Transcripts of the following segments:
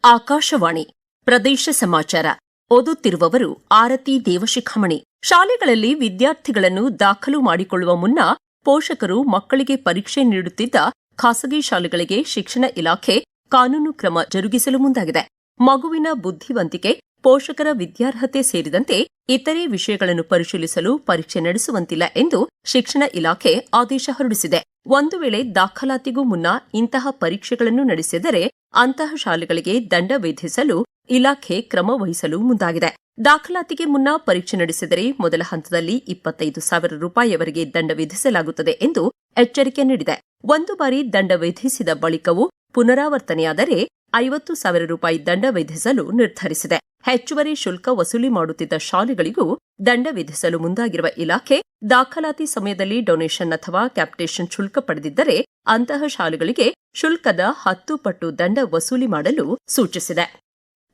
ಆಕಾಶವಾಣಿ ಪ್ರದೇಶ ಸಮಾಚಾರ ಓದುತ್ತಿರುವವರು ಆರತಿ ದೇವಶಿಖಾಮಣಿ. ಶಾಲೆಗಳಲ್ಲಿ ವಿದ್ಯಾರ್ಥಿಗಳನ್ನು ದಾಖಲು ಮಾಡಿಕೊಳ್ಳುವ ಮುನ್ನ ಪೋಷಕರು ಮಕ್ಕಳಿಗೆ ಪರೀಕ್ಷೆ ನೀಡುತ್ತಿದ್ದ ಖಾಸಗಿ ಶಾಲೆಗಳಿಗೆ ಶಿಕ್ಷಣ ಇಲಾಖೆ ಕಾನೂನು ಕ್ರಮ ಜರುಗಿಸಲು ಮುಂದಾಗಿದೆ. ಮಗುವಿನ ಬುದ್ಧಿವಂತಿಕೆ, ಪೋಷಕರ ವಿದ್ಯಾರ್ಹತೆ ಸೇರಿದಂತೆ ಇತರೆ ವಿಷಯಗಳನ್ನು ಪರಿಶೀಲಿಸಲು ಪರೀಕ್ಷೆ ನಡೆಸುವಂತಿಲ್ಲ ಎಂದು ಶಿಕ್ಷಣ ಇಲಾಖೆ ಆದೇಶ ಹೊರಡಿಸಿದೆ. ಒಂದು ವೇಳೆ ದಾಖಲಾತಿಗೂ ಮುನ್ನ ಇಂತಹ ಪರೀಕ್ಷೆಗಳನ್ನು ನಡೆಸಿದರೆ ಅಂತಹ ಶಾಲೆಗಳಿಗೆ ದಂಡ ವಿಧಿಸಲು ಇಲಾಖೆ ಕ್ರಮ ವಹಿಸಲು ಮುಂದಾಗಿದೆ. ದಾಖಲಾತಿಗೆ ಮುನ್ನ ಪರೀಕ್ಷೆ ನಡೆಸಿದರೆ ಮೊದಲ ಹಂತದಲ್ಲಿ 25,000 ರೂಪಾಯಿವರೆಗೆ ದಂಡ ವಿಧಿಸಲಾಗುತ್ತದೆ ಎಂದು ಎಚ್ಚರಿಕೆ ನೀಡಿದೆ. ಒಂದು ಬಾರಿ ದಂಡ ವಿಧಿಸಿದ ಬಳಿಕವೂ ಪುನರಾವರ್ತನೆಯಾದರೆ 50,000 ರೂಪಾಯಿ ದಂಡ ವಿಧಿಸಲು ನಿರ್ಧರಿಸಿದೆ. ಹೆಚ್ಚುವರಿ ಶುಲ್ಕ ವಸೂಲಿ ಮಾಡುತ್ತಿದ್ದ ಶಾಲೆಗಳಿಗೂ ದಂಡ ವಿಧಿಸಲು ಮುಂದಾಗಿರುವ ಇಲಾಖೆ ದಾಖಲಾತಿ ಸಮಯದಲ್ಲಿ ಡೊನೇಷನ್ ಅಥವಾ ಕ್ಯಾಪಿಟೇಷನ್ ಶುಲ್ಕ ಪಡೆದಿದ್ದರೆ ಅಂತಹ ಶಾಲೆಗಳಿಗೆ ಶುಲ್ಕದ 10 ಪಟ್ಟು ದಂಡ ವಸೂಲಿ ಮಾಡಲು ಸೂಚಿಸಿದೆ.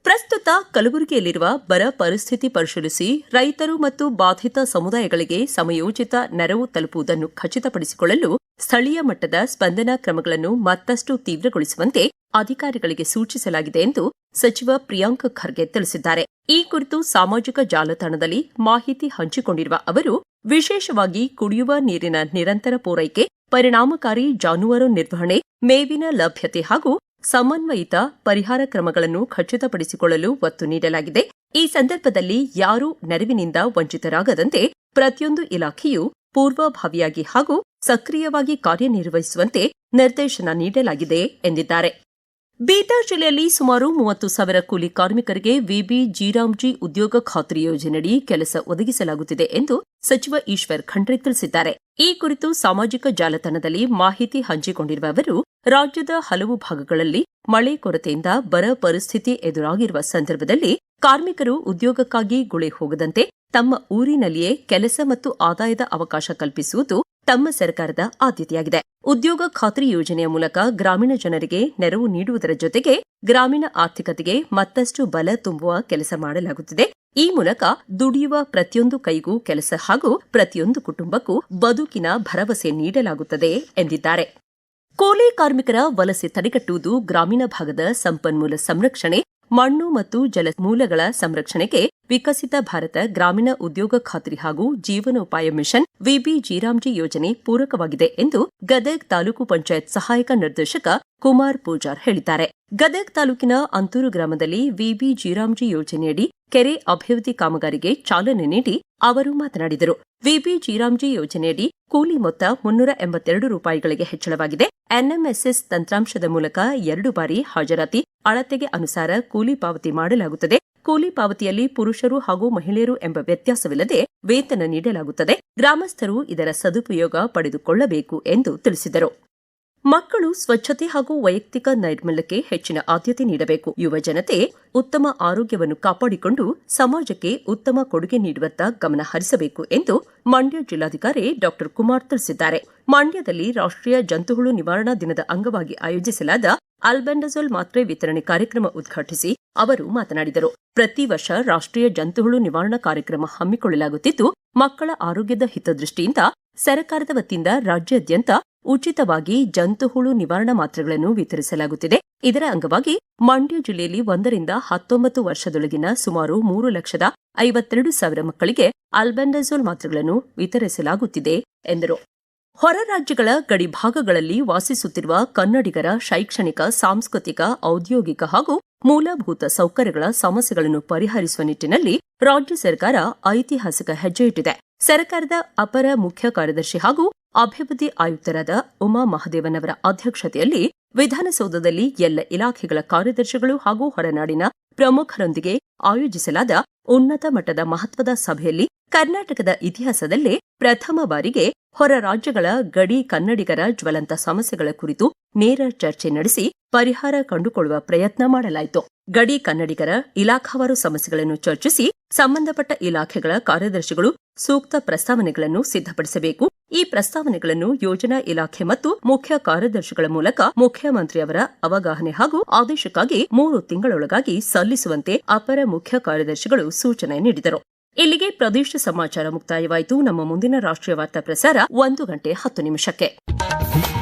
ಪ್ರಸ್ತುತ ಕಲಬುರಗಿಯಲ್ಲಿರುವ ಬರ ಪರಿಸ್ಥಿತಿ ಪರಿಶೀಲಿಸಿ ರೈತರು ಮತ್ತು ಬಾಧಿತ ಸಮುದಾಯಗಳಿಗೆ ಸಮಯೋಚಿತ ನೆರವು ತಲುಪುವುದನ್ನು ಖಚಿತಪಡಿಸಿಕೊಳ್ಳಲು ಸ್ಥಳೀಯ ಮಟ್ಟದ ಸ್ಪಂದನಾ ಕ್ರಮಗಳನ್ನು ಮತ್ತಷ್ಟು ತೀವ್ರಗೊಳಿಸುವಂತೆ ಅಧಿಕಾರಿಗಳಿಗೆ ಸೂಚಿಸಲಾಗಿದೆ ಎಂದು ಸಚಿವ ಪ್ರಿಯಾಂಕ್ ಖರ್ಗೆ ತಿಳಿಸಿದ್ದಾರೆ. ಈ ಕುರಿತು ಸಾಮಾಜಿಕ ಜಾಲತಾಣದಲ್ಲಿ ಮಾಹಿತಿ ಹಂಚಿಕೊಂಡಿರುವ ಅವರು, ವಿಶೇಷವಾಗಿ ಕುಡಿಯುವ ನೀರಿನ ನಿರಂತರ ಪೂರೈಕೆ, ಪರಿಣಾಮಕಾರಿ ಜಾನುವಾರು ನಿರ್ವಹಣೆ, ಮೇವಿನ ಲಭ್ಯತೆ ಹಾಗೂ ಸಮನ್ವಯಿತ ಪರಿಹಾರ ಕ್ರಮಗಳನ್ನು ಖಚಿತಪಡಿಸಿಕೊಳ್ಳಲು ಒತ್ತು ನೀಡಲಾಗಿದೆ. ಈ ಸಂದರ್ಭದಲ್ಲಿ ಯಾರೂ ನೆರವಿನಿಂದ ವಂಚಿತರಾಗದಂತೆ ಪ್ರತಿಯೊಂದು ಇಲಾಖೆಯೂ ಪೂರ್ವಭಾವಿಯಾಗಿ ಹಾಗೂ ಸಕ್ರಿಯವಾಗಿ ಕಾರ್ಯನಿರ್ವಹಿಸುವಂತೆ ನಿರ್ದೇಶನ ನೀಡಲಾಗಿದೆ ಎಂದಿದ್ದಾರೆ. ಬೀದರ್ ಜಿಲ್ಲೆಯಲ್ಲಿ ಸುಮಾರು 30,000 ಕೂಲಿ ಕಾರ್ಮಿಕರಿಗೆ ವಿಬಿ ಜೀರಾಮ್ಜಿ ಉದ್ಯೋಗ ಖಾತ್ರಿ ಯೋಜನೆಯಡಿ ಕೆಲಸ ಒದಗಿಸಲಾಗುತ್ತಿದೆ ಎಂದು ಸಚಿವ ಈಶ್ವರ್ ಖಂಡ್ರೆ ತಿಳಿಸಿದ್ದಾರೆ. ಈ ಕುರಿತು ಸಾಮಾಜಿಕ ಜಾಲತಾಣದಲ್ಲಿ ಮಾಹಿತಿ ಹಂಚಿಕೊಂಡಿರುವ ಅವರು, ರಾಜ್ಯದ ಹಲವು ಭಾಗಗಳಲ್ಲಿ ಮಳೆ ಕೊರತೆಯಿಂದ ಬರ ಪರಿಸ್ಥಿತಿ ಎದುರಾಗಿರುವ ಸಂದರ್ಭದಲ್ಲಿ ಕಾರ್ಮಿಕರು ಉದ್ಯೋಗಕ್ಕಾಗಿ ಗುಳೆ ಹೋಗದಂತೆ ತಮ್ಮ ಊರಿನಲ್ಲಿಯೇ ಕೆಲಸ ಮತ್ತು ಆದಾಯದ ಅವಕಾಶ ಕಲ್ಪಿಸುವುದು ತಮ್ಮ ಸರ್ಕಾರದ ಆದ್ಯತೆಯಾಗಿದೆ. ಉದ್ಯೋಗ ಖಾತ್ರಿ ಯೋಜನೆಯ ಮೂಲಕ ಗ್ರಾಮೀಣ ಜನರಿಗೆ ನೆರವು ನೀಡುವುದರ ಜೊತೆಗೆ ಗ್ರಾಮೀಣ ಆರ್ಥಿಕತೆಗೆ ಮತ್ತಷ್ಟು ಬಲ ತುಂಬುವ ಕೆಲಸ ಮಾಡಲಾಗುತ್ತಿದೆ. ಈ ಮೂಲಕ ದುಡಿಯುವ ಪ್ರತಿಯೊಂದು ಕೈಗೂ ಕೆಲಸ ಹಾಗೂ ಪ್ರತಿಯೊಂದು ಕುಟುಂಬಕ್ಕೂ ಬದುಕಿನ ಭರವಸೆ ನೀಡಲಾಗುತ್ತದೆ ಎಂದಿದ್ದಾರೆ. ಕೂಲಿ ಕಾರ್ಮಿಕರ ವಲಸೆ ತಡೆಗಟ್ಟುವುದು, ಗ್ರಾಮೀಣ ಭಾಗದ ಸಂಪನ್ಮೂಲ ಸಂರಕ್ಷಣೆ, ಮಣ್ಣು ಮತ್ತು ಜಲಮೂಲಗಳ ಸಂರಕ್ಷಣೆಗೆ ವಿಕಸಿತ ಭಾರತ ಗ್ರಾಮೀಣ ಉದ್ಯೋಗ ಖಾತ್ರಿ ಹಾಗೂ ಜೀವನೋಪಾಯ ಮಿಷನ್ ವಿಬಿ ಜೀರಾಮ್ಜಿ ಯೋಜನೆ ಪೂರಕವಾಗಿದೆ ಎಂದು ಗದಗ್ ತಾಲೂಕು ಪಂಚಾಯತ್ ಸಹಾಯಕ ನಿರ್ದೇಶಕ ಕುಮಾರ್ ಪೂಜಾರ್ ಹೇಳಿದ್ದಾರೆ. ಗದಗ್ ತಾಲೂಕಿನ ಅಂತೂರು ಗ್ರಾಮದಲ್ಲಿ ವಿಬಿ ಜೀರಾಮ್ಜಿ ಯೋಜನೆಯಡಿ ಕೆರೆ ಅಭಿವೃದ್ಧಿ ಕಾಮಗಾರಿಗೆ ಚಾಲನೆ ನೀಡಿ ಅವರು ಮಾತನಾಡಿದರು. ವಿಬಿ ಜೀರಾಮ್ಜಿ ಯೋಜನೆಯಡಿ ಕೂಲಿ ಮೊತ್ತ 382 ರೂಪಾಯಿಗಳಿಗೆ ಹೆಚ್ಚಳವಾಗಿದೆ. ಎನ್ಎಂಎಸ್ಎಸ್ ತಂತ್ರಾಂಶದ ಮೂಲಕ 2 ಬಾರಿ ಹಾಜರಾತಿ ಅಳತೆಗೆ ಅನುಸಾರ ಕೂಲಿ ಪಾವತಿ ಮಾಡಲಾಗುತ್ತದೆ. ಕೂಲಿ ಪಾವತಿಯಲ್ಲಿ ಪುರುಷರು ಹಾಗೂ ಮಹಿಳೆಯರು ಎಂಬ ವ್ಯತ್ಯಾಸವಿಲ್ಲದೆ ವೇತನ ನೀಡಲಾಗುತ್ತದೆ. ಗ್ರಾಮಸ್ಥರು ಇದರ ಸದುಪಯೋಗ ಪಡೆದುಕೊಳ್ಳಬೇಕು ಎಂದು ತಿಳಿಸಿದರು. ಮಕ್ಕಳು ಸ್ವಚ್ಛತೆ ಹಾಗೂ ವೈಯಕ್ತಿಕ ನೈರ್ಮಲ್ಯಕ್ಕೆ ಹೆಚ್ಚಿನ ಆದ್ಯತೆ ನೀಡಬೇಕು. ಯುವ ಜನತೆ ಉತ್ತಮ ಆರೋಗ್ಯವನ್ನು ಕಾಪಾಡಿಕೊಂಡು ಸಮಾಜಕ್ಕೆ ಉತ್ತಮ ಕೊಡುಗೆ ನೀಡುವತ್ತ ಗಮನ ಹರಿಸಬೇಕು ಎಂದು ಮಂಡ್ಯ ಜಿಲ್ಲಾಧಿಕಾರಿ ಡಾ ಕುಮಾರ್ ತಿಳಿಸಿದ್ದಾರೆ. ಮಂಡ್ಯದಲ್ಲಿ ರಾಷ್ಟ್ರೀಯ ಜಂತುಹುಳು ನಿವಾರಣಾ ದಿನದ ಅಂಗವಾಗಿ ಆಯೋಜಿಸಲಾದ ಆಲ್ಬೆಂಡಜೋಲ್ ಮಾತ್ರೆ ವಿತರಣೆ ಕಾರ್ಯಕ್ರಮ ಉದ್ಘಾಟಿಸಿ ಅವರು ಮಾತನಾಡಿದರು. ಪ್ರತಿ ವರ್ಷ ರಾಷ್ಟ್ರೀಯ ಜಂತುಹುಳು ನಿವಾರಣಾ ಕಾರ್ಯಕ್ರಮ ಹಮ್ಮಿಕೊಳ್ಳಲಾಗುತ್ತಿದ್ದು, ಮಕ್ಕಳ ಆರೋಗ್ಯದ ಹಿತದೃಷ್ಟಿಯಿಂದ ಸರ್ಕಾರದ ವತಿಯಿಂದ ರಾಜ್ಯಾದ್ಯಂತ ಉಚಿತವಾಗಿ ಜಂತುಹುಳು ನಿವಾರಣಾ ಮಾತ್ರೆಗಳನ್ನು ವಿತರಿಸಲಾಗುತ್ತಿದೆ. ಇದರ ಅಂಗವಾಗಿ ಮಂಡ್ಯ ಜಿಲ್ಲೆಯಲ್ಲಿ 1 ರಿಂದ 19 ವರ್ಷದೊಳಗಿನ ಸುಮಾರು 3,52,000 ಮಕ್ಕಳಿಗೆ ಆಲ್ಬೆಂಡಜೋಲ್ ಮಾತ್ರೆಗಳನ್ನು ವಿತರಿಸಲಾಗುತ್ತಿದೆ ಎಂದರು. ಹೊರ ರಾಜ್ಯಗಳ ಗಡಿಭಾಗಗಳಲ್ಲಿ ವಾಸಿಸುತ್ತಿರುವ ಕನ್ನಡಿಗರ ಶೈಕ್ಷಣಿಕ, ಸಾಂಸ್ಕೃತಿಕ, ಔದ್ಯೋಗಿಕ ಹಾಗೂ ಮೂಲಭೂತ ಸೌಕರ್ಯಗಳ ಸಮಸ್ಯೆಗಳನ್ನು ಪರಿಹರಿಸುವ ನಿಟ್ಟಿನಲ್ಲಿ ರಾಜ್ಯ ಸರ್ಕಾರ ಐತಿಹಾಸಿಕ ಹೆಜ್ಜೆ ಇಟ್ಟಿದೆ. ಸರ್ಕಾರದ ಅಪರ ಮುಖ್ಯ ಕಾರ್ಯದರ್ಶಿ ಹಾಗೂ ಅಭಿವೃದ್ಧಿ ಆಯುಕ್ತರಾದ ಉಮಾ ಮಹದೇವನ್ ಅವರ ಅಧ್ಯಕ್ಷತೆಯಲ್ಲಿ ವಿಧಾನಸೌಧದಲ್ಲಿ ಎಲ್ಲ ಇಲಾಖೆಗಳ ಕಾರ್ಯದರ್ಶಿಗಳು ಹಾಗೂ ಹೊರನಾಡಿನ ಪ್ರಮುಖರೊಂದಿಗೆ ಆಯೋಜಿಸಲಾದ ಉನ್ನತ ಮಟ್ಟದ ಮಹತ್ವದ ಸಭೆಯಲ್ಲಿ ಕರ್ನಾಟಕದ ಇತಿಹಾಸದಲ್ಲೇ ಪ್ರಥಮ ಬಾರಿಗೆ ಹೊರ ರಾಜ್ಯಗಳ ಗಡಿ ಕನ್ನಡಿಗರ ಜ್ವಲಂತ ಸಮಸ್ಯೆಗಳ ಕುರಿತು ನೇರ ಚರ್ಚೆ ನಡೆಸಿ ಪರಿಹಾರ ಕಂಡುಕೊಳ್ಳುವ ಪ್ರಯತ್ನ ಮಾಡಲಾಯಿತು. ಗಡಿ ಕನ್ನಡಿಗರ ಇಲಾಖಾವಾರು ಸಮಸ್ಯೆಗಳನ್ನು ಚರ್ಚಿಸಿ ಸಂಬಂಧಪಟ್ಟ ಇಲಾಖೆಗಳ ಕಾರ್ಯದರ್ಶಿಗಳು ಸೂಕ್ತ ಪ್ರಸ್ತಾವನೆಗಳನ್ನು ಸಿದ್ಧಪಡಿಸಬೇಕು. ಈ ಪ್ರಸ್ತಾವನೆಗಳನ್ನು ಯೋಜನಾ ಇಲಾಖೆ ಮತ್ತು ಮುಖ್ಯ ಕಾರ್ಯದರ್ಶಿಗಳ ಮೂಲಕ ಮುಖ್ಯಮಂತ್ರಿಯವರ ಅವಗಾಹನೆ ಹಾಗೂ ಆದೇಶಕ್ಕಾಗಿ 3 ತಿಂಗಳೊಳಗಾಗಿ ಸಲ್ಲಿಸುವಂತೆ ಅಪರ ಮುಖ್ಯ ಕಾರ್ಯದರ್ಶಿಗಳು ಸೂಚನೆ ನೀಡಿದರು. ಇಲ್ಲಿಗೆ ಪ್ರದೇಶ ಸಮಾಚಾರ ಮುಕ್ತಾಯವಾಯಿತು. ನಮ್ಮ ಮುಂದಿನ ರಾಷ್ಟ್ರೀಯ ವಾರ್ತಾ ಪ್ರಸಾರ 1:10 PM.